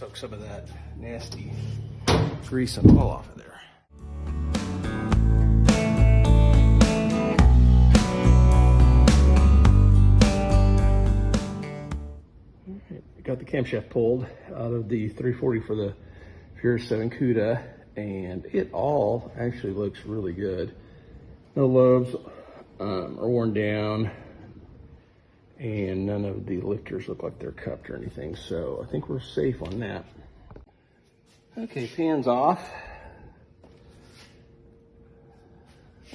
soak some of that nasty grease and oil off of there. Got the camshaft pulled out of the 340 for the Pure 7 Cuda, and it all actually looks really good. No lobes are worn down, and none of the lifters look like they're cupped or anything, so I think we're safe on that. Okay, pan's off.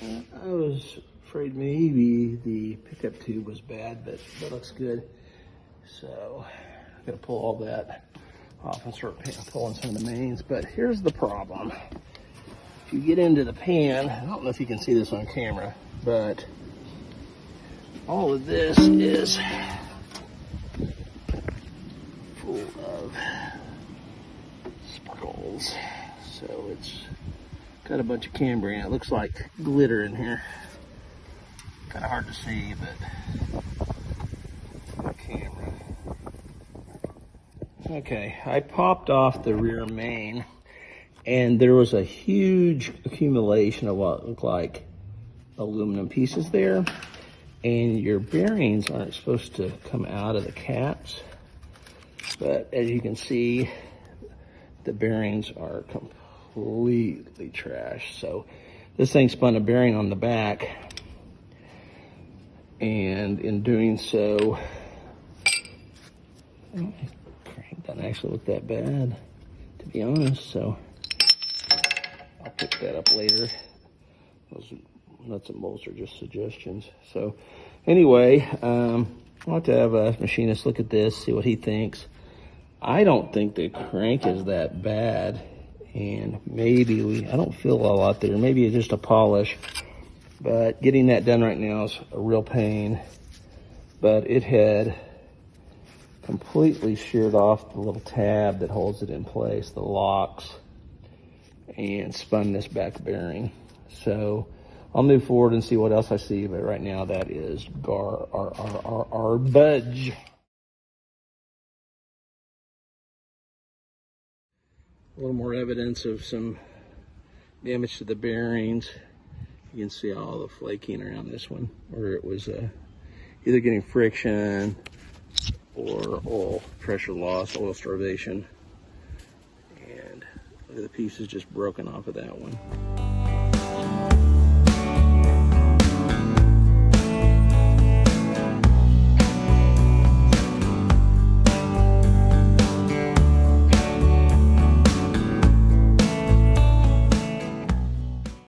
I was afraid maybe the pickup tube was bad, but that looks good. So I'm gonna pull all that off and start pulling some of the mains. But here's the problem. If you get into the pan, I don't know if you can see this on camera, but all of this is full of sparkles. So it's got a bunch of camber in it. It looks like glitter in here. Kind of hard to see, but the camera. Okay, I popped off the rear main, and there was a huge accumulation of what looked like aluminum pieces there, and your bearings aren't supposed to come out of the caps, but as you can see, the bearings are completely trashed. So this thing spun a bearing on the back, and in doing so, crank doesn't actually look that bad, to be honest. So I'll pick that up later. Those nuts and bolts are just suggestions. So anyway, I'll have to have a machinist look at this, see what he thinks. I don't think the crank is that bad, and maybe I don't feel a lot there. Maybe it's just a polish, but getting that done right now is a real pain. But it had completely sheared off the little tab that holds it in place, the locks, and spun this back bearing. So I'll move forward and see what else I see, but right now that is garbage. A little more evidence of some damage to the bearings. You can see all the flaking around this one, where it was either getting friction or oil pressure loss, oil starvation. And look at the pieces just broken off of that one.